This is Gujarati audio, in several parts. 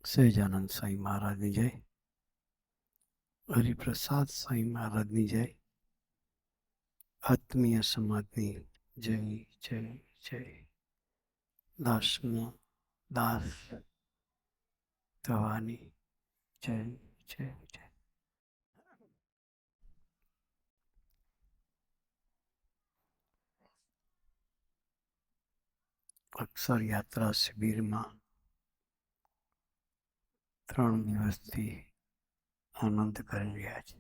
સહજાનંદ સાંઈ મહારાજની જય. હરિપ્રસાદ સાંઈ મહારાજની જય. આત્મીય સમાજની જય જય જય. દાસનો દાસ થવાની જય જય જય. અક્ષર યાત્રા શિબિરમાં 3 દિવસથી આનંદ કરી રહ્યા છે.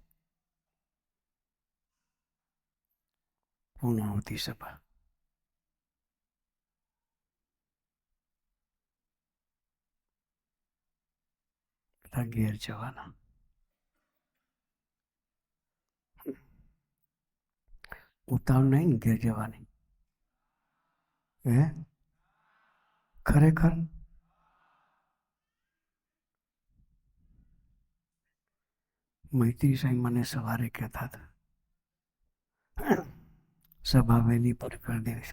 પૂર્ણાહુતિ સભા બધા ઘેર જવાના. ઉતાવળ નહીં ને ઘેર જવાની? હે ખરેખર? મૈત્રી સાહેબ મને સવારે કહેતા હતા સભા વહેલી પર કરી દઈશ.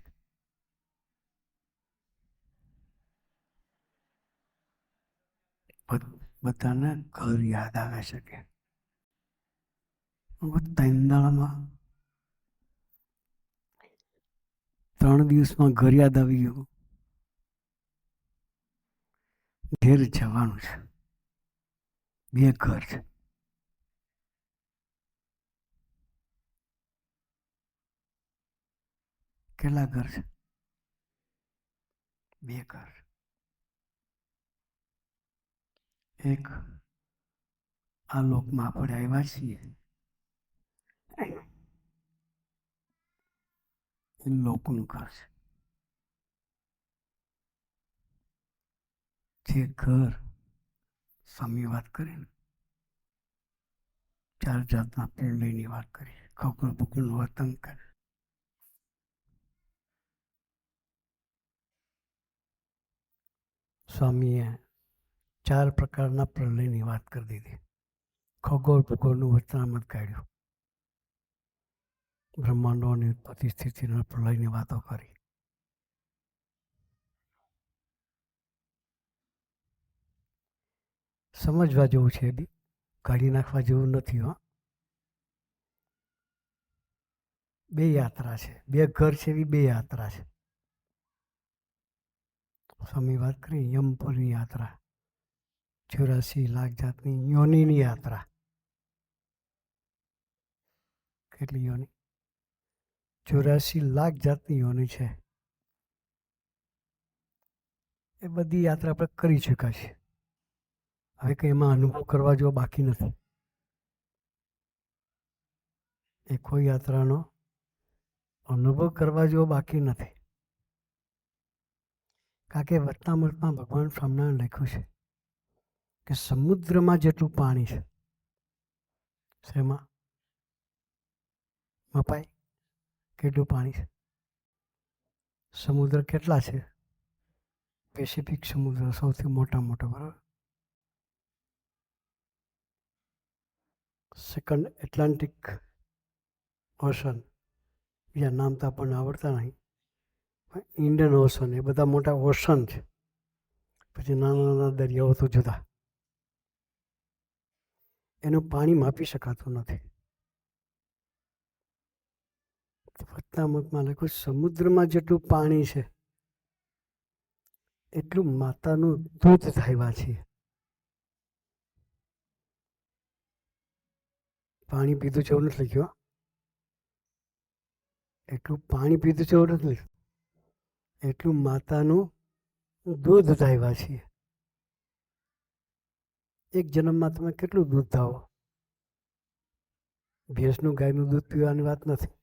બધાને ઘર યાદ આવે છે કે 3 દિવસમાં ઘર યાદ આવી ગયું. ઘેર જવાનું છે. 2 ઘર છે. કેટલા ઘર છે? 2 ઘર. એક આ લોકમાં આપણે આવ્યા છીએ એ લોકનું ઘર છે. જે ઘર સ્વામી વાત કરીને 4 જાતના પ્રલયની વાત કરી. ખગોળ ભૂગોળનું વર્તન કરે. સ્વામીએ 4 પ્રકારના પ્રલયની વાત કરી દીધી. ખગોળ ભૂગોળનું વર્તનામત કાઢ્યું. બ્રહ્માંડોની ઉત્પત્તિ સ્થિતિના પ્રલયની વાતો કરી. સમજવા જેવું છે. બી કાઢી નાખવા જેવું નથી. હો, 2 યાત્રા છે. 2 ઘર છે એવી 2 યાત્રા છે. સ્વામી વાત કરી યમપુરની યાત્રા, 84 લાખ જાતની યોનિની યાત્રા. કેટલી યોની? 84 લાખ જાતની યોની છે. એ બધી યાત્રા આપણે કરી ચૂક્યા છીએ. હવે કંઈ એમાં અનુભવ કરવા જેવો બાકી નથી. એ કોઈ યાત્રાનો અનુભવ કરવા જેવો બાકી નથી. કારણ કે વચનામૃતમાં ભગવાન સ્વામિનારાયણ લખ્યું છે કે સમુદ્રમાં જેટલું પાણી છે, શેમાં મપાય કેટલું પાણી છે? સમુદ્ર કેટલા છે? પેસિફિક સમુદ્ર સૌથી મોટા, બરાબર. સેકન્ડ એટલાન્ટિક ઓશન, બીજા નામ તો આપણને આવડતા નહીં. ઇન્ડિયન ઓશન, એ બધા મોટા ઓશન છે. પછી નાના નાના દરિયાઓ તો જુદા. એનું પાણી માપી શકાતું નથી. વચનામૃતમાં લખ્યું સમુદ્રમાં જેટલું પાણી છે એટલું માતાનું દૂધ થાવ્યા છીએ. પાણી પીધું જેવું નથી લખ્યું. એટલું પાણી પીધું જેવું નથી લખ્યું. એટલું માતાનું દૂધ થાવ્યા છીએ. એક જન્મમાં તમે કેટલું દૂધ થાવો? ભેંસનું, ગાયનું દૂધ પીવાની વાત નથી.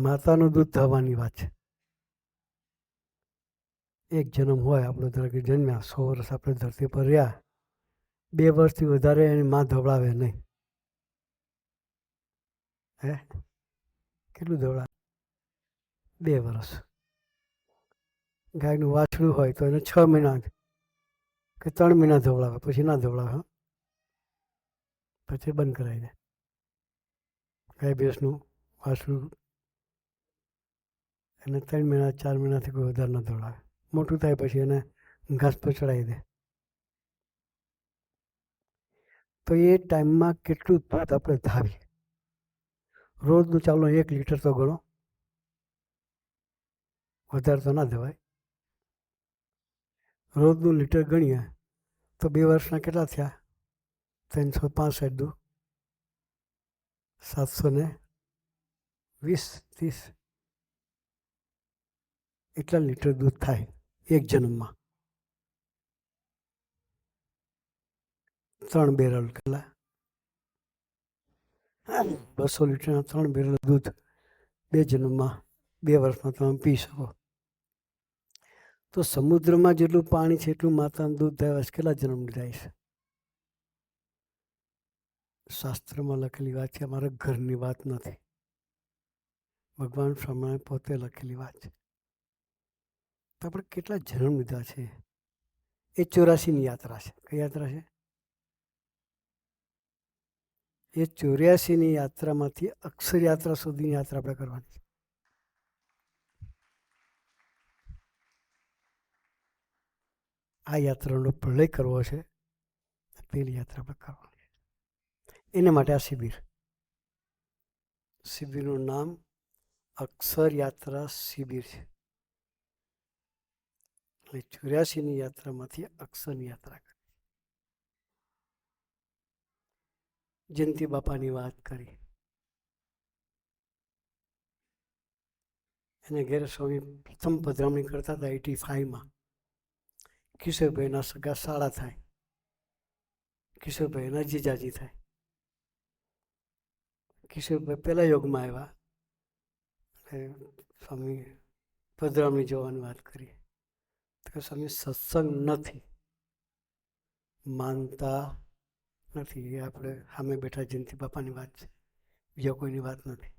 માતાનું દૂધ થવાની વાત છે. એક જન્મ હોય આપણો, ધારો કે જન્મ્યા 100 વર્ષ આપણે ધરતી પર રહ્યા, 2 વર્ષથી વધારે એની માં ધવડાવે નહીં. હે કેટલું ધવડાવે? 2 વર્ષ. ગાયનું વાછડું હોય તો એને 6 મહિના કે 3 મહિના ધવડાવે, પછી ના ધવડાવે. પછી બંધ કરાવી દે. ગાય ભેંસનું વાછડું એને 3 મહિના 4 મહિનાથી કોઈ વધારે ન ધવડાવે. મોટું થાય પછી એને ઘાસ પર ચડાવી દે. તો એ ટાઈમમાં કેટલું દૂધ આપણે ધાવીએ. રોજનું ચાલો 1 લીટર તો ગણો, વધારે તો ના દેવાય. રોજનું લીટર ગણીએ તો 2 વર્ષના કેટલા થયા? 365 દુ 720-30 એટલા લીટર દૂધ થાય એક જન્મમાં. 3 બેરલ કેટલા? 200 લીટરના 3 બેરલ દૂધ 2 જન્મમાં 2 વર્ષમાં તમે પી શકો. તો સમુદ્રમાં જેટલું પાણી છે એટલું માતાનું દૂધ થાય કેટલા જન્મ થાય છે? શાસ્ત્રમાં લખેલી વાત છે, અમારા ઘરની વાત નથી. ભગવાન પ્રમાણે પોતે લખેલી વાત છે. તો આપણે કેટલા જન્મ લીધા છે? એ 84ની યાત્રા છે. કઈ યાત્રા છે? એ 84ની યાત્રામાંથી અક્ષર યાત્રા સુધીની યાત્રા આપણે કરવાની છે. આ યાત્રાનો પ્રલય કરવો છે, પેલી યાત્રા આપણે કરવાની છે. એના માટે આ શિબિરનું નામ અક્ષર યાત્રા શિબિર છે. એટલે 84ની યાત્રામાંથી અક્ષરની યાત્રા કરી. જયંતિ બાપાની વાત કરી. એને ઘેર સ્વામી પ્રથમ પધરામણી કરતા હતા 85માં. કિશોરભાઈના સગા સાળા થાય, કિશોરભાઈના જીજાજી થાય. કિશોરભાઈ પહેલા યોગમાં આવ્યા એટલે સ્વામી પધરામણી જોવાની વાત કરી. તો સ્વામી સત્સંગ નથી, માનતા નથી. એ આપણે સામે બેઠા જયંતિ બાપાની વાત છે, બીજા કોઈની વાત નથી.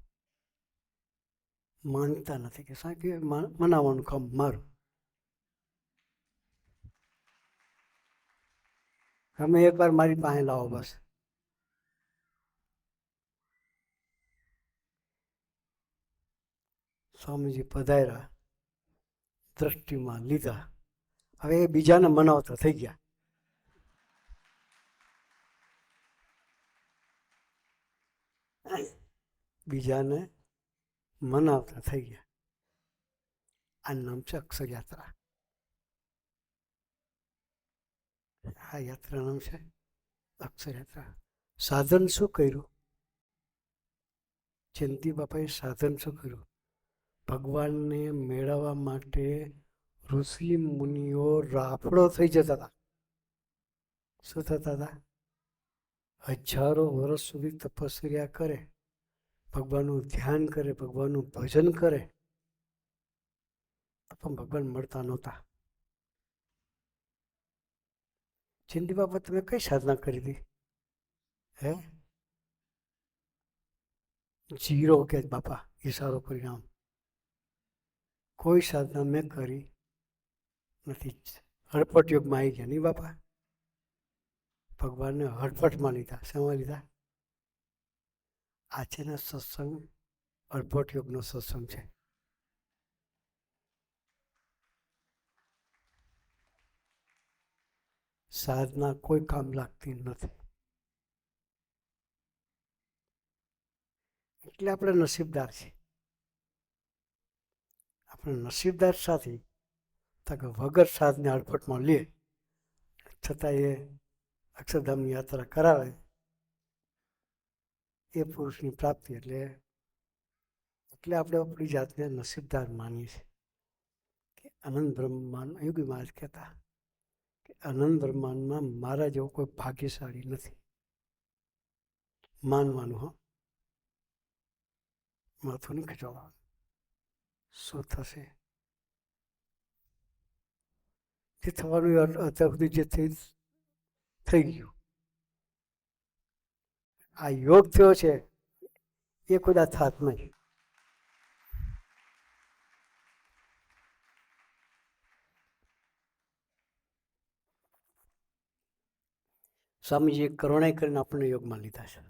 માનતા નથી કે સાહેબ મનાવવાનું કામ મારું. તમે એકવાર મારી પાસે લાવો બસ. સ્વામીજી પધાર્યા, દ્રષ્ટિમાં લીધા, હવે એ બીજાને મનાવતા થઈ ગયા. બીજાને મનાવતા થઈ ગયા. આ નામ છે અક્ષર યાત્રા. આ યાત્રા નામ છે અક્ષર યાત્રા. સાધન શું કર્યું? જયંતિ બાપાએ સાધન શું કર્યું? ભગવાનને મેળવવા માટે ઋષિ મુનિઓ રાફડો થઈ જતા હતા. શું થતા હતા? હજારો વર્ષ સુધી તપસ્યા કરે, ભગવાનનું ધ્યાન કરે, ભગવાનનું ભજન કરે, પણ ભગવાન મળતા નહોતા. જયંતિ બાપા તમે કઈ સાધના કરી હતી? હે? 0 કે બાપા ઈશારો પરિણામ. કોઈ સાધના મેં કરી નથી. હડપટ યુગમાં આવી ગયા નહીં બાપા. ભગવાનને હડપટમાં લીધા. શેમાં લીધા? આ છે ને સત્સંગ, હડપટ યુગનો સત્સંગ છે. સાધના કોઈ કામ લાગતી નથી. એટલે આપણે નસીબદાર છીએ. આપણે નસીબદાર સાથી વગર સાધને હડપટમાં લે, છતાં એ અક્ષરધામની યાત્રા કરાવે, એ પુરુષની પ્રાપ્તિ. એટલે આપણે આપણી જાતને નસીબદાર માનીએ છીએ કે અનંત બ્રહ્માંડ. યોગી મહારાજ કહેતા કે અનંત બ્રહ્માંડમાં મારા જેવો કોઈ ભાગ્યશાળી નથી. માનવાનું હો, માથું નહીં ખીચવાનું. શું થશે? જે થવાનું અત્યાર સુધી જે થઈ ગયું. આ યોગ થયો છે એ કોઈ થાત નહીં. સ્વામીજીએ કરુણાઈ કરીને આપણને યોગમાં લીધા છે.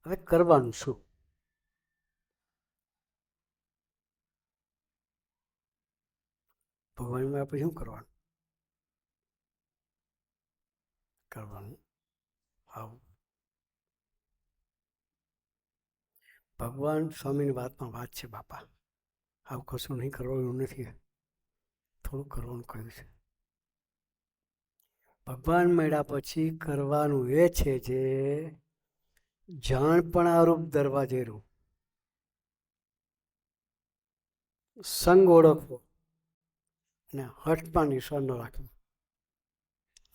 હવે કરવાનું શું? ભગવાનમાં આપણે શું કરવાનું? કરવાનું. આવું ભગવાન સ્વામીની વાતમાં વાત છે બાપા. આવું કશું નહીં કરવાનું નથી, થોડું કરવાનું કહ્યું છે. ભગવાન મળ્યા પછી કરવાનું એ છે જે જાણપણારૂપ દરવાજેરું સંગ ઓળખવો અને હઠમાં નિશાન ન રાખવું,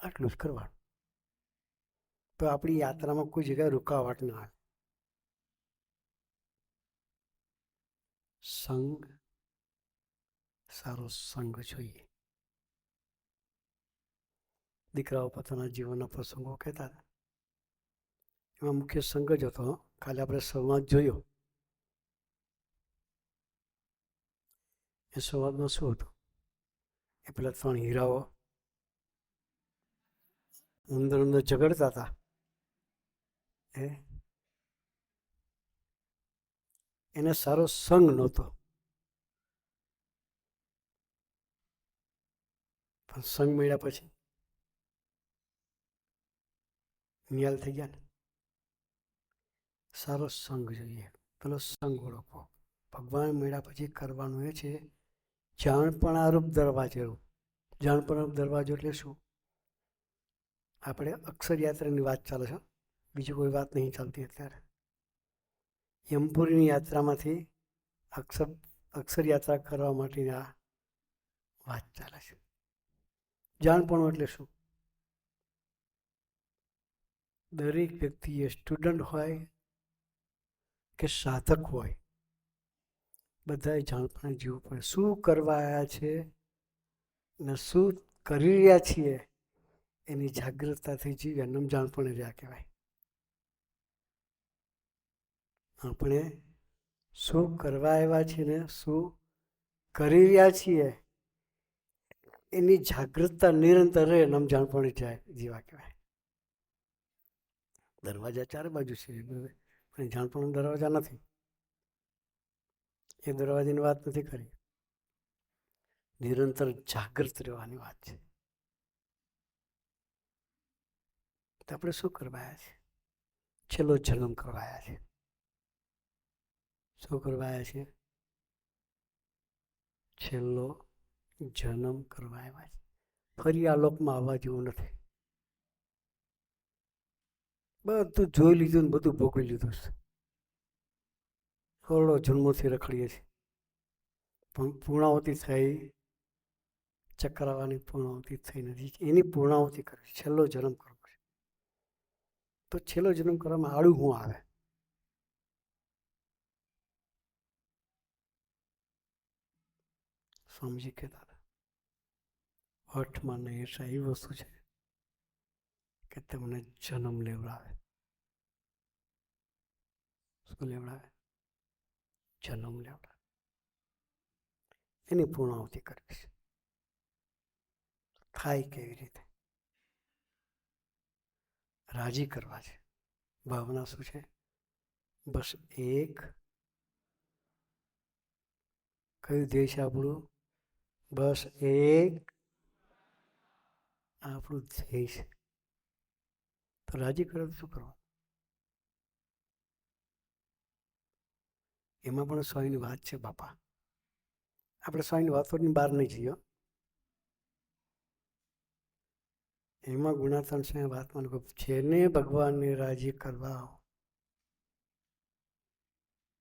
આટલું જ કરવાનું. તો આપણી યાત્રામાં કોઈ જગ્યાએ રૂકાવટ ના આવે. સંગ, સારો સંગ જોઈએ. દીકરાઓ પોતાના જીવનના પ્રસંગો કહેતા હતા, એમાં મુખ્ય સંગ જ હતો. કાલે આપણે સંવાદ જોયો. એ સંવાદમાં શું હતું? એ પેલા 3 હીરાઓ અંદર અંદર ઝઘડતા હતા. એને સારો સંગ નહોતો, પણ સંગ મળ્યા પછી નિયાલ થઈ ગયા ને. સારો સંગ જોઈએ, પેલો સંગ ઓળખવો. ભગવાન મળ્યા પછી કરવાનું એ છે જાણપણારૂપ દરવાજેરું. જાણપણારૂપ દરવાજો એટલે શું? આપણે અક્ષર યાત્રાની વાત ચાલે છે, બીજી કોઈ વાત નહીં ચાલતી અત્યારે. યમપુરીની યાત્રામાંથી અક્ષર યાત્રા કરવા માટેની આ વાત ચાલે છે. જાણપણું એટલે શું? દરેક વ્યક્તિએ સ્ટુડન્ટ હોય કે સાધક હોય, બધાએ જાણપણ જીવવું પડે. શું કરવા આવ્યા છે ને શું કરી રહ્યા છીએ એની જાગૃતતાથી જીવે, એનું જાણપણ રહ્યા કહેવાય. આપણે શું કરવા આવ્યા છીએ ને શું કરી રહ્યા છીએ એની જાગૃતતા નિરંતર રહે, એમ જાણપણ જીવા કહેવાય. દરવાજા 4 બાજુ છે, પણ જાણપણ દરવાજા નથી. એ દરવાજાની વાત નથી કરી, નિરંતર જાગૃત રહેવાની વાત છે. તો આપણે શું કરવાયા છે? છેલ્લો જન્મ કરવાયા છે. શું કરવાયા છે? છેલ્લો જન્મ કરવા આવ્યા છે. ફરી આ લોકમાં આવવા જેવું નથી. બધું જોઈ લીધું ને બધું ભોગવી લીધું છે. કરોડો જન્મોથી રખડીએ છીએ, પણ પૂર્ણાવતી થઈ, ચક્રાવાની પૂર્ણાવતી થઈ નથી. એની પૂર્ણાવતી કરવી, છેલ્લો જન્મ કરવો છે. તો છેલ્લો જન્મ કરવામાં આડું શું આવે? સ્વામીજી કહેતા હતા, હઠમાં નૈષા એવી વસ્તુ છે કે તમને જન્મ લેવડાવે. શું લેવડાવે? જન્મ લેવડાવે. એની પૂર્ણાવતી કરવી છે. થાય કેવી રીતે? રાજી કરવા છે. ભાવના શું છે? બસ એક. કયું ધ્યેય છે આપણું? બસ એક. આપણું ધ્યેય છે. તો રાજી કરે તો શું કરવાનું? એમાં પણ સ્વામીની વાત છે બાપા. આપણે સ્વામીની વાતોની બહાર નહીં જઈએ. એમાં ગુણાત્મક સ્વામી વાતમાં જેને ભગવાનને રાજી કરવા,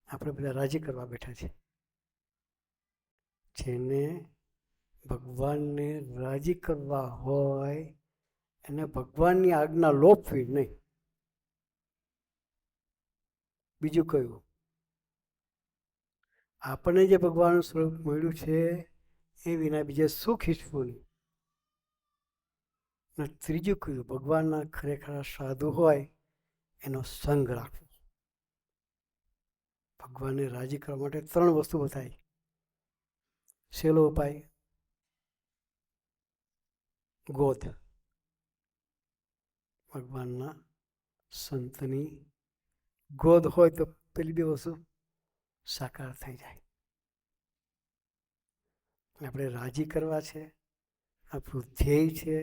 આપણે બધા રાજી કરવા બેઠા છીએ. જેને ભગવાનને રાજી કરવા હોય એને ભગવાનની આજ્ઞા લોપવી નહીં. બીજું કયું? આપણને જે ભગવાનનું સ્વરૂપ મળ્યું છે એ વિના બીજે સુખ ઈચ્છવું નહીં. અને ત્રીજું કયું? ભગવાનના ખરેખર સાધુ હોય એનો સંગ રાખવો. ભગવાનને રાજી કરવા માટે 3 વસ્તુ બતાવી. છેલ્લો ઉપાય ગોદ. ભગવાનના સંતની ગોદ હોય તો પેલી 2 વસ્તુ સાકાર થઈ જાય. આપણે રાજી કરવા છે, આપણું ધ્યેય છે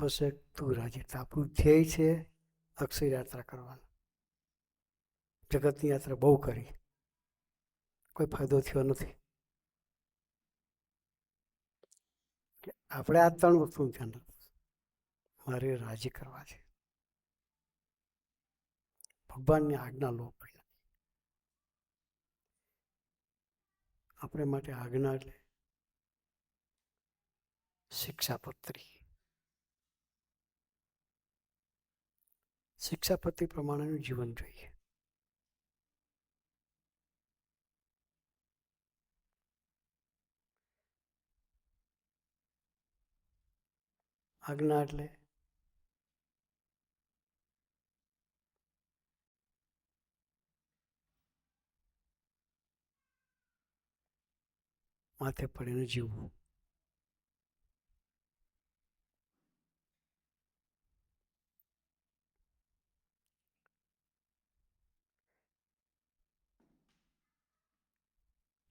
બસ એક તું રાજી. આપણું ધ્યેય છે અક્ષય યાત્રા કરવાનું. જગતની યાત્રા બહુ કરી, કોઈ ફાયદો થયો નથી. આપણે આ 3 વસ્તુનું ધ્યાન રાખવું. મારે રાજી કરવા છે, ભગવાનની આજ્ઞા લો પહેલા. આપણે માટે આજ્ઞા એટલે શિક્ષાપત્રી. શિક્ષાપત્રી પ્રમાણેનું જીવન જોઈએ. આજ્ઞા એટલે માથે પડીને જીવવું.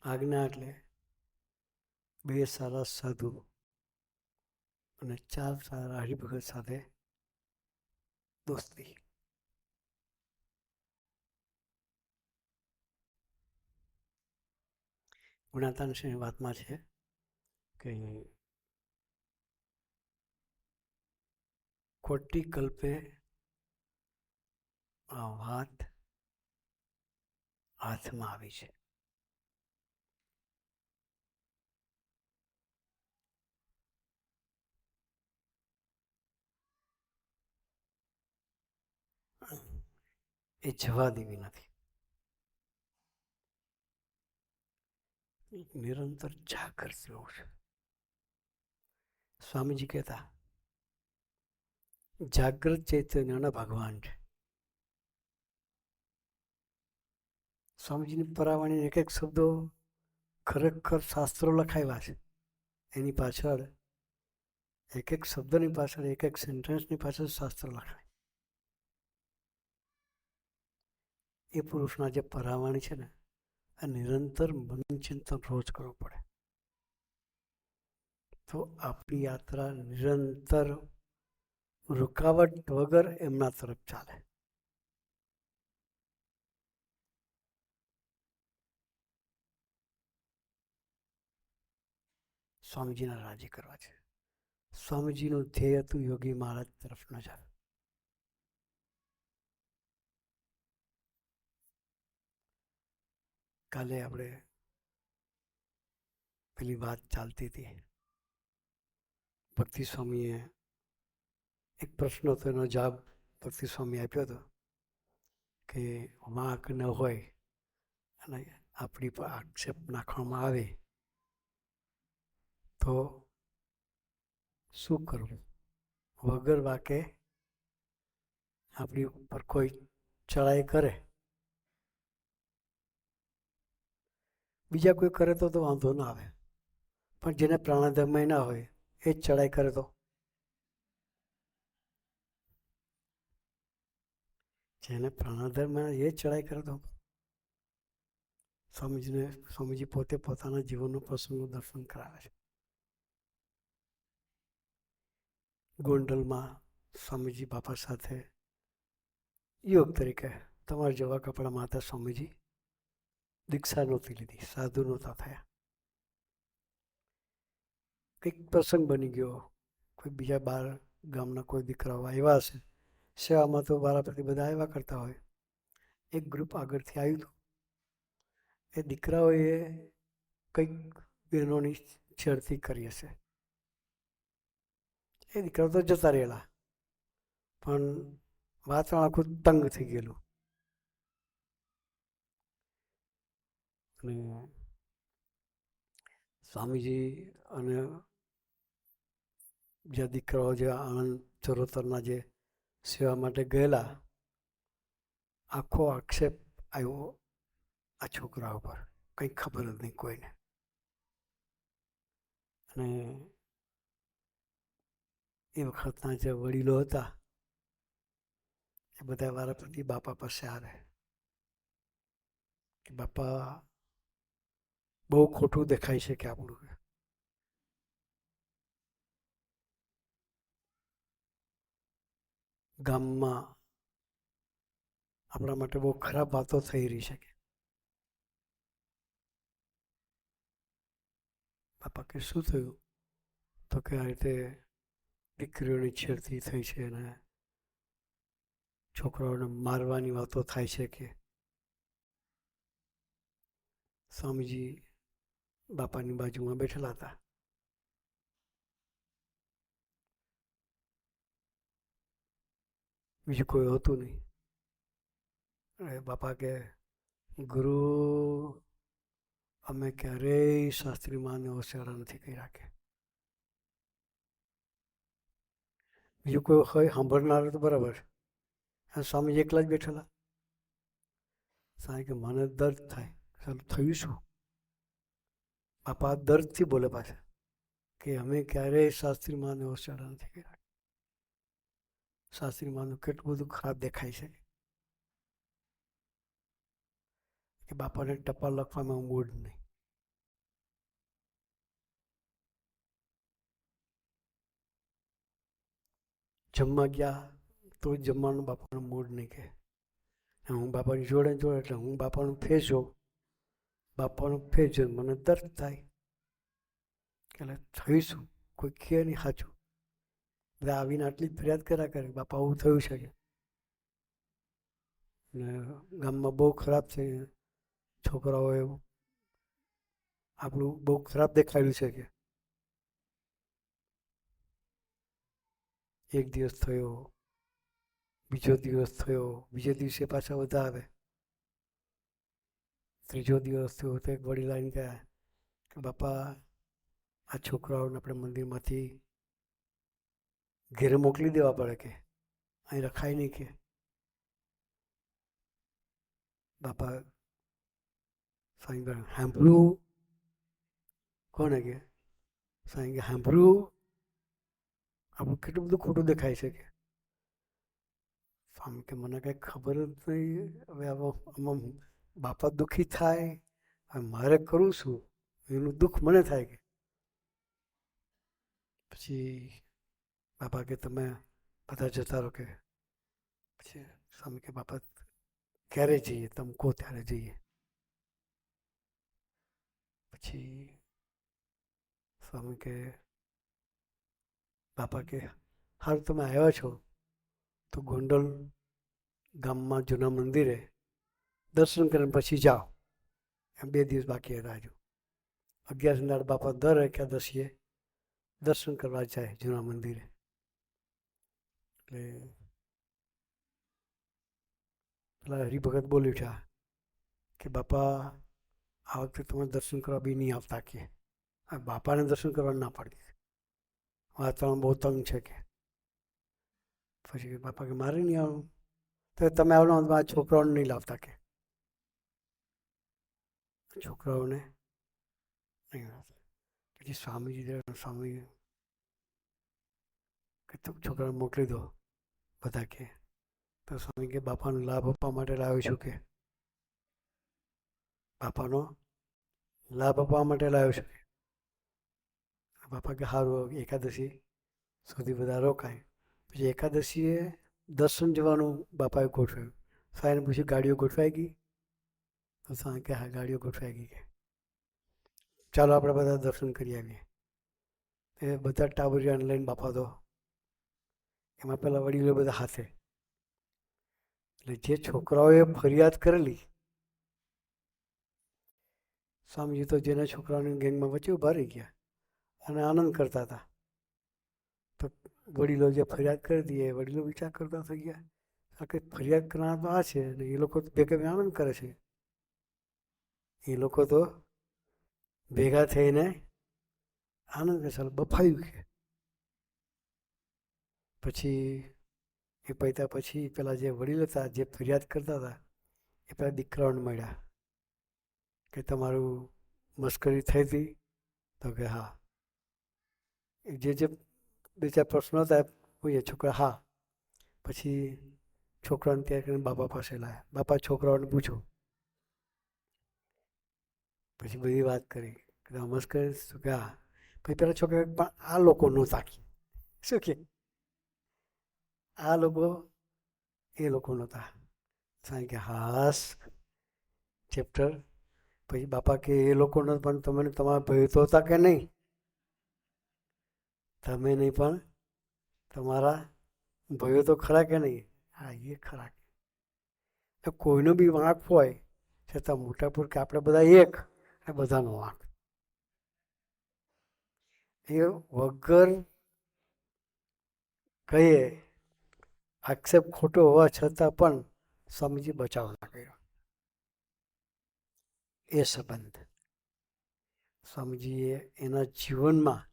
આજ્ઞા એટલે 2 સારા સાધુ અને 4 સારા હરિભગત સાથે દોસ્તી. ગુણાતાનસિંહની વાતમાં છે કે ખોટી કલ્પે આ વાત હાથમાં આવી છે. એ જવા દેવી નથી. નિરંતર જાગૃત રહેવું છે. સ્વામીજી કહેતા જાગૃત ચૈતન્યના ભગવાન છે. સ્વામીજીની પરાવાણી એક એક શબ્દો ખરેખર શાસ્ત્રો લખાવ્યા છે. એની પાછળ એક એક શબ્દની પાછળ, એક એક સેન્ટેન્સની પાછળ શાસ્ત્ર લખાય. એ પુરુષના જે પરાવાણી છે ને, આ નિરંતર મનચિંતન રોજ કરવું પડે. તો આપણી યાત્રા નિરંતર રૂકાવટ વગર એમના તરફ ચાલે. સ્વામીજીના રાજી કરવા છે. સ્વામીજીનું ધ્યેય હતું યોગી મહારાજ તરફ નજર. કાલે આપણે પેલી વાત ચાલતી હતી. ભક્તિ સ્વામીએ એક પ્રશ્ન હતો, એનો જવાબ ભક્તિ સ્વામી આપ્યો હતો કે વાંક ન હોય અને આપણી પર આક્ષેપ નાખવામાં આવે તો શું કરવું? વગર વાકે આપણી ઉપર કોઈ ચડાઈ કરે, બીજા કોઈ કરે તો વાંધો ના આવે, પણ જેને પ્રાણાધર્મય ના હોય એ જ ચડાઈ કરે તો, જેને પ્રાણાધર્મ એ જ ચડાઈ કરે તો. સ્વામીજી પોતે પોતાના જીવનનું પ્રસંગનું દર્શન કરાવે છે. ગોંડલમાં સ્વામીજી બાપા સાથે યોગ તરીકે તમારા જેવા કપડામાં હતા. સ્વામીજી દીક્ષા નહોતી લીધી, સાધુ નહોતા થયા. કંઈક પ્રસંગ બની ગયો, કોઈ બીજા 12 ગામના કોઈ દીકરાઓ આવ્યા હશે, સેવામાં તો વારાફરતી બધા આવ્યા કરતા હોય. એક ગ્રુપ આગળથી આવ્યું હતું. એ દીકરાઓએ કંઈક બહેનોની છેડતી કરી હશે. એ દીકરાઓ તો જતા રહેલા, પણ વાતાવરણ આખું તંગ થઈ ગયેલું. અને સ્વામીજી અને જે દીકરાઓ જે આણંદ ચરોતરના જે સેવા માટે ગયેલા, આખો આક્ષેપ આવ્યો આ છોકરા ઉપર. કંઈ ખબર જ નહીં કોઈને. અને એ વખતના જે વડીલો હતા એ બધા વારાફરતી બાપા પાસે આવે કે બાપા બહુ ખોટું દેખાય છે કે આપણું. ગામમાં આપણા માટે બહુ ખરાબ વાતો થઈ રહી છે કે બાપા કે શું થયું? તો કે આ રીતે દીકરીઓની છેડતી થઈ છે અને છોકરાઓને મારવાની વાતો થાય છે કે. સ્વામીજી બાપાની બાજુમાં બેઠેલા હતા. બીજું કોઈ હતું નહીં. બાપા કે ગુરુ, અમે ક્યારેય શાસ્ત્રી માને હોશિયાર નથી કર્યા કે. બીજું કોઈ હોય સાંભળનાર તો બરાબર. સ્વામીજી એકલા જ બેઠેલા. સ્વામી કે મને દર્દ થાય. ચાલો થયું શું? બાપા દર્દથી બોલે પાછા કે અમે ક્યારેય શાસ્ત્રી માને હોશિયાર નથી કર્યા. શાસ્ત્રી માનું કેટલું બધું ખરાબ દેખાય છે કે બાપાને ટપાલ લખવામાં મૂડ નહીં. જમવા ગયા તો જમવાનું બાપાનું મૂડ નહીં કે હું બાપાની જોડે એટલે હું બાપાનું ફેસ જોઉં. બાપાનું ફેસ જોઈને મને દર્દ થાય. એટલે થયું શું? કોઈ કહે નહીં સાચું. બધા આવીને આટલી જ ફરિયાદ કર્યા કરે બાપા આવું થયું છે કે ને ગામમાં બહુ ખરાબ છે. છોકરાઓએ આપણું બહુ ખરાબ દેખાડ્યું છે કે. એક દિવસ થયો, બીજો દિવસ થયો, બીજે દિવસે પાછા બધા આવે. ત્રીજો દિવસ થયો તો એક વડીલ આવીને કહ્યા કે બાપા આ છોકરાઓને આપણે મંદિરમાંથી ઘેરે મોકલી દેવા પડે કે અહીં રખાય નહીં કે. બાપા સ્વામી સાંભળ્યું? કોને કે? સ્વામી કે સાંભળ્યું? આપણું કેટલું બધું ખોટું દેખાય છે કે. સ્વામી કે મને કંઈ ખબર જ નહીં. હવે આમાં બાપા દુઃખી થાય, હવે મારે કરું શું? એનું દુઃખ મને થાય કે. પછી બાપા કે તમે બધા જતા રહો કે. પછી સ્વામી કે બાપા ક્યારે જઈએ? તમે કહો ત્યારે જઈએ. પછી સ્વામી કે બાપા કે હાલ તમે આવ્યા છો તો ગોંડલ ગામમાં જૂના મંદિરે દર્શન કરીને પછી જાઓ. એમ 2 દિવસ બાકી હતા હજુ. 11 બાપા દર એકાદશીએ દર્શન કરવા જાય જૂના મંદિરે. એટલે પેલા હરિભગત બોલી ઉઠ્યા કે બાપા આ વખતે તમે દર્શન કરવા બી નહીં આવતા કે. બાપાને દર્શન કરવા ના પાડી. વાતાવરણ બહુ તંગ છે કે. પછી બાપા કે મારે નહીં આવવાનું. તો તમે આવવાનું મારા છોકરાઓને નહીં લાવતા કે. છોકરાઓને નહીં લાવતા. પછી સ્વામી કે છોકરાને મોકલી દો બધા કે. તો સ્વામી કે બાપાનો લાભ આપવા માટે લાવ્યો છું કે. બાપાનો લાભ આપવા માટે લાવ્યો છું કે. બાપા કે સારું એકાદશી સુધી બધા રોકાય. પછી એકાદશીએ દર્શન જવાનું બાપાએ ગોઠવ્યું. સ્વામીને પૂછ્યું ગાડીઓ ગોઠવાઈ ગઈ? તો સ્વામી કે હા ગાડીઓ ગોઠવાઈ ગઈ કે. ચાલો આપણે બધા દર્શન કરી આવીએ. એ બધા ટાવરિયાને લઈને બાપા તો એમાં પેલા વડીલો બધા હાથે. એટલે જે છોકરાઓએ ફરિયાદ કરેલી સ્વામીજી તો જેના છોકરાઓની ગેંગમાં વચ્ચે ઊભા રહી ગયા અને આનંદ કરતા હતા. તો વડીલો જે ફરિયાદ કરી હતી એ વડીલો વિચાર કરતા થઈ ગયા કે ફરિયાદ કરનાર તો આ છે ને એ લોકો ભેગા આનંદ કરે છે. એ લોકો તો ભેગા થઈને આનંદ કરે ચાલ બફાયું કે. પછી એ પૈતા પછી પેલા જે વડીલ હતા જે ફરિયાદ કરતા હતા એ પેલા દીકરાઓને મળ્યા કે તમારું મશ્કરી થઈ હતી? તો કે હા. જે 2-4 પ્રશ્નો હતા પૂછ્યા. છોકરા હા. પછી છોકરાને ત્યાં કરીને બાપા પાસે લાવ્યા. બાપા છોકરાઓને પૂછ્યું. પછી બધી વાત કરી કે મશ્કરી શું કે હા. પછી પેલા છોકરા પણ આ લોકો નહોતા કે શું કે આ લોકો એ લોકો નહોતા. કારણ કે હાસ ચેપ્ટર પછી બાપા કે એ લોકો નથી પણ તમે તમારા ભાઈઓ તો હતા કે નહીં? તમે નહીં પણ તમારા ભાઈઓ તો ખરા કે નહીં? હા, એ ખરા. કોઈનો બી વાંક હોય છતાં મોટાપુર કે આપણે બધા એક, એ બધાનો વાંક. એ વગર કહીએ આક્ષેપ ખોટો હોવા છતાં પણ સ્વામીજી બચાવ ના કર્યો. એ સંબંધ સ્વામીજીએ એના જીવનમાં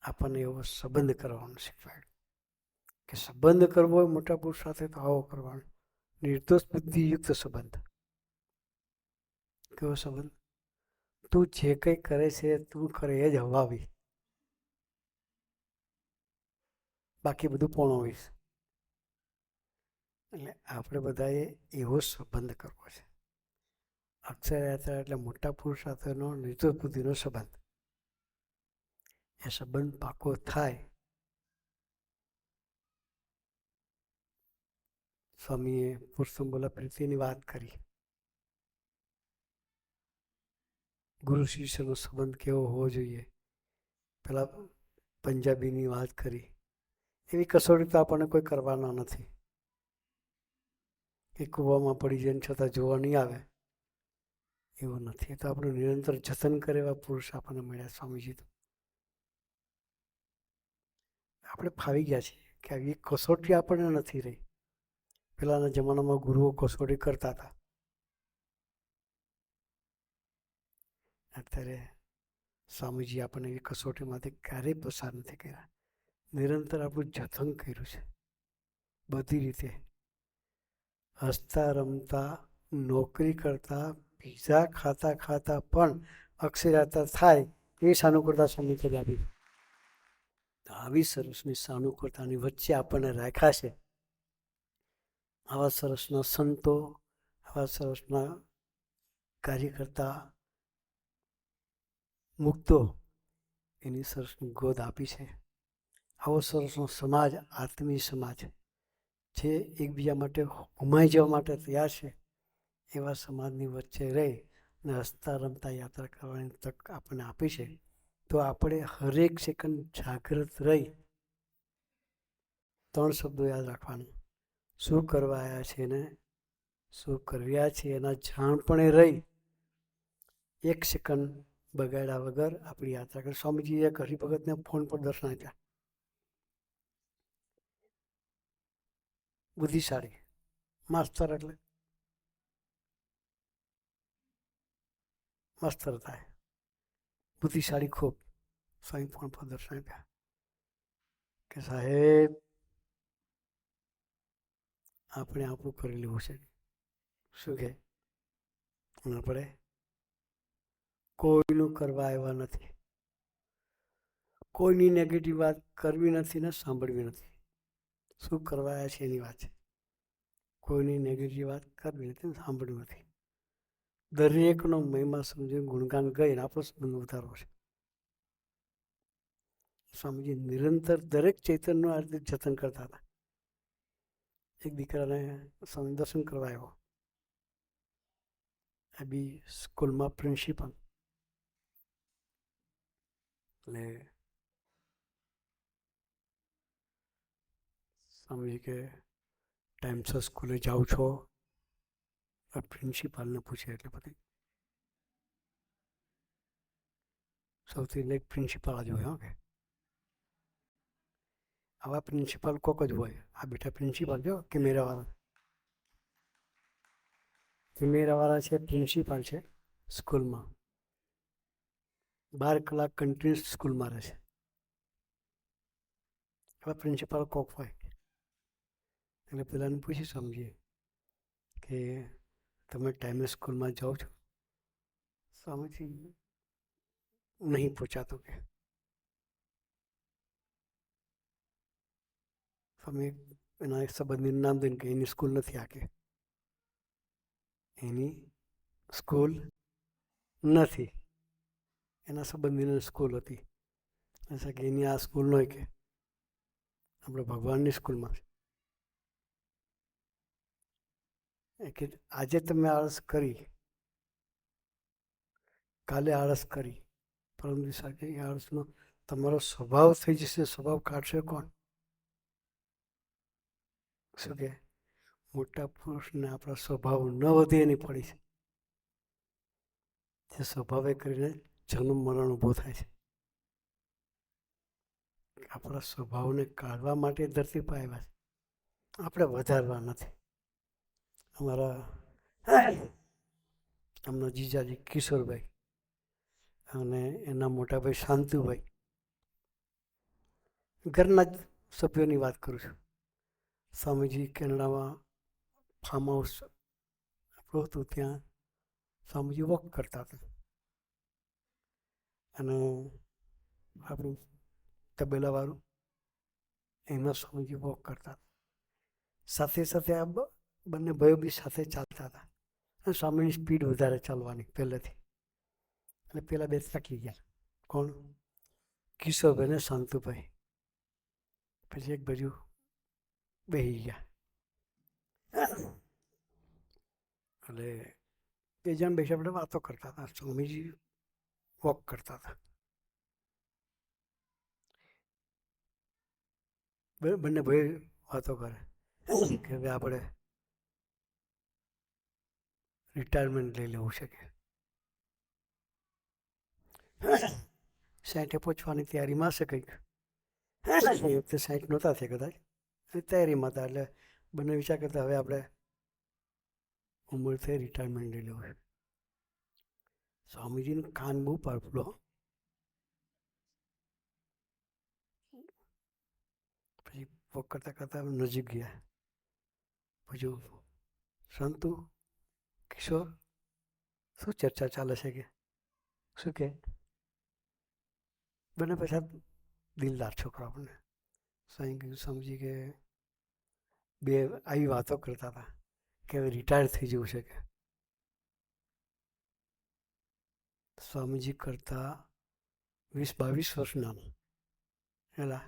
આપણને એવો સંબંધ કરવાનું શીખવાડ્યું કે સંબંધ કરવો હોય મોટા પુરુષ સાથે તો આવો કરવાનો, નિર્દોષ બુદ્ધિયુક્ત સંબંધ. કેવો સંબંધ? તું જે કંઈ કરે છે તું કરે એ જ હવાવી, બાકી બધું પોણોવીશ. એટલે આપણે બધાએ એવો સંબંધ કરવો છે. અક્ષરયાત્રા એટલે મોટા પુરુષ સાથેનો નિર્દોષ બુદ્ધિનો સંબંધ. એ સંબંધ પાકો થાય. સ્વામીએ પુરુષોત્તમ પ્રીતિની વાત કરી. ગુરુ શિષ્યનો સંબંધ કેવો હોવો જોઈએ, પેલા પંજાબીની વાત કરી. એવી કસોટી તો આપણને કોઈ કરવાના નથી. એ કૂવામાં પડી જાય છતાં જોવા નહીં આવે એવું નથી. તો આપણે નિરંતર જતન કરે એવા પુરુષ આપણને મળ્યા સ્વામીજી. તો આપણે ફાવી ગયા છીએ કે આવી કસોટી આપણને નથી રહી. પહેલાંના જમાનામાં ગુરુઓ કસોટી કરતા હતા. અત્યારે સ્વામીજી આપણને એવી કસોટીમાંથી ક્યારેય પસાર નથી કર્યા. નિરંતર આપણું જતન કર્યું છે બધી રીતે. હસતા રમતા નોકરી કરતા પીઝા ખાતા ખાતા પણ અક્ષરયાત્રા થાય એ સાનુકૂળતા સ્વામી આપી. આવી સરસની સાનુકૂળતાની વચ્ચે આપણને રાખ્યા છે. આવા સરસના સંતો, આવા સરસના કાર્યકર્તા મુક્તો એની સરસની ગોદ આપી છે. આવો સરસનો સમાજ, આત્મીય સમાજ જે એકબીજા માટે હુમાઈ જવા માટે તૈયાર છે, એવા સમાજની વચ્ચે રહી અને હસતા રમતા યાત્રા કરવાની તક આપણને આપી છે. તો આપણે હરેક સેકન્ડ જાગૃત રહી 3 શબ્દો યાદ રાખવાના: શું કરવા આવ્યા છે ને શું કર્યા છે એના જાણપણે રહી 1 સેકન્ડ બગાડ્યા વગર આપણી યાત્રા કરી. સ્વામીજીએ એક હરિભગતને ફોન પર દર્શન આપ્યા. બુદ્ધિશાળી માસ્તર, એટલે માસ્તર થાય, બુદ્ધિશાળી ખૂબ. સ્વામી ફોન પર દર્શન આપ્યા કે સાહેબ આપણે આપણું કરી લેવું છે. શું કે આપણે કોઈનું કરવા આવ્યા નથી, કોઈની નેગેટિવ વાત કરવી નથી ને સાંભળવી નથી. શું કરવા આવ્યા છે એની વાત છે. કોઈની નેગેટિવ વાત કરવી નથી ને સાંભળવી નથી. દરેકનો મહિમા સમજી ગુણગાન ગઈને આપણો સંબંધ ઉતારવો છે. સ્વામીજી નિરંતર દરેક ચૈતન્યનું આ રીતે જતન કરતા હતા. એક દીકરાને સ્વામી દર્શન કરવા આવ્યો. એ બી સ્કૂલમાં પ્રિન્સિપલ. એટલે સ્વામીજી કે ટાઈમસર સ્કૂલે જાઉં છો? પ્રિન્સિપાલને પૂછે એટલે પછી સૌથી લેટ પ્રિન્સિપાલ જ હોય. કે આવા પ્રિન્સિપાલ કોક જ હોય. આ બેટા પ્રિન્સિપાલ જો કેમેરાવાળા છે, પ્રિન્સિપાલ છે સ્કૂલમાં. 12 કલાક કન્ટિન્યુઅસ સ્કૂલમાં રહે છે. એવા પ્રિન્સિપાલ કોક હોય. એટલે પેલાને પૂછી સમજીએ કે તમે ટાઈમે સ્કૂલમાં જાઓ છો? સ્વામીજી નહીં પૂછાતું કે. સ્વામી એના સંબંધીનું નામ દઈને કે એની સ્કૂલ નથી. આ કે એની સ્કૂલ નથી, એના સંબંધીની સ્કૂલ હતી. કે એની આ સ્કૂલ ન હોય, કે આપણે ભગવાનની સ્કૂલમાં છે. કે આજે તમે આળસ કરી, કાલે આળસ કરી, પરમ દિવસે એ આળસનો તમારો સ્વભાવ થઈ જશે. સ્વભાવ કાઢશે કોણ? શું કે મોટા પુરુષને આપણા સ્વભાવ ન વધે એની પડી છે. જે સ્વભાવે કરીને જન્મ મરણ ઊભો થાય છે. આપણા સ્વભાવને કાઢવા માટે ધરતી પર આવ્યા છે, આપણે વધારવા નથી. અમારા એમના જીજાજી કિશોરભાઈ અને એના મોટાભાઈ શાંતુભાઈ, ઘરના જ સભ્યોની વાત કરું છું. સ્વામીજી કેનેડામાં ફાર્મ હાઉસ આપણું હતું, ત્યાં સ્વામીજી વોક કરતા હતા અને આપણું તબેલાવાળું એમાં સ્વામીજી વોક કરતા હતા. સાથે સાથે આ બંને ભાઈઓ બી સાથે ચાલતા હતા અને સ્વામીની સ્પીડ વધારે ચાલવાની પહેલેથી. અને પેલા બે થાકી ગયા. કોણ? કિશોરભાઈ ને શાંતુભાઈ. પછી એક બાજુ બેસી ગયા. એટલે બે જણ બેસી આપણે વાતો કરતા હતા. સ્વામીજી વોક કરતા હતા. બંને ભાઈ વાતો કરે કે હવે આપણે રિટાયરમેન્ટ લઈ લેવું છે કે 60 પહોંચવાની તૈયારીમાં હશે કંઈક. એ વખતે 60 નહોતા થયા કદાચ, તૈયારીમાં હતા. એટલે બંને વિચાર કરતા હવે આપણે ઉંમર થઈ રિટાયરમેન્ટ લઈ લેવું છે. સ્વામીજીનું કાન બહુ પાવરફુલ. પછી વોક કરતા કરતા નજીક ગયા. પછી શાંતુ, કિશોર, શું ચર્ચા ચાલે છે કે શું કે? બંને પાછા દિલદાર છોકરા. આપણને સમજી કે બે આવી વાતો કરતા હતા કે હવે રિટાયર થઈ જવું છે કે. સ્વામીજી કરતા 20-22 વર્ષ નાના. હેલા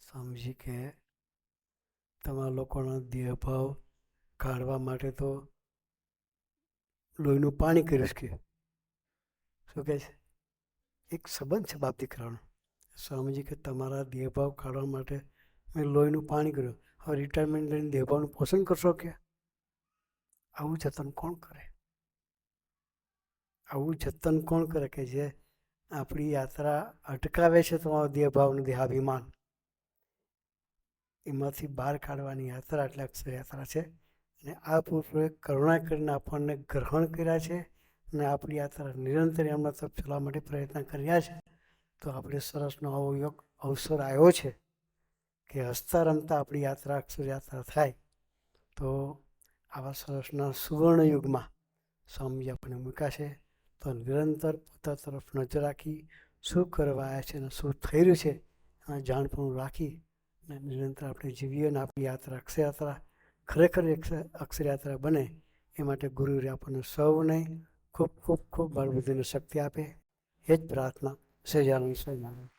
સ્વામીજી કે તમારા લોકોના દેહભાવ કાઢવા માટે તો લોહીનું પાણી કરીશ કે. શું કહે છે? એક સંબંધ છે બાપ દીકરાનો. સ્વામીજી કે તમારા દેહભાવ કાઢવા માટે મેં લોહીનું પાણી કર્યું. હવે રિટાયરમેન્ટ લઈને દેહભાવનું પોષણ કરશો કે? આવું જતન કોણ કરે? આવું જતન કોણ કરે કે જે આપણી યાત્રા અટકાવે છે? તમારો દેહભાવનું દેહાભિમાન એમાંથી બહાર કાઢવાની યાત્રા એટલે અક્ષર યાત્રા છે. અને આ પુરુષોએ કરુણા કરીને આપણને ગ્રહણ કર્યા છે અને આપણી યાત્રા નિરંતર એમના તરફ ચલાવવા માટે પ્રયત્ન કર્યા છે. તો આપણે સરસનો આવો યોગ અવસર આવ્યો છે કે હસતા રમતા આપણી યાત્રા અક્ષર યાત્રા થાય. તો આવા સરસના સુવર્ણ યુગમાં સ્વામીજી આપણે મૂક્યા છે. તો નિરંતર પોતા તરફ નજર રાખી શું કરવા આવ્યા છે અને શું થઈ રહ્યું છે એના જાણપણું રાખી અને નિરંતર આપણે જીવીએ અને આપણી યાત્રા અક્ષરયાત્રા ખરેખર અક્ષરયાત્રા બને એ માટે ગુરુએ આપણને સૌને ખૂબ ખૂબ ખૂબ બળબુદ્ધિની શક્તિ આપે. એ જ પ્રાર્થના. સહજાનંદ.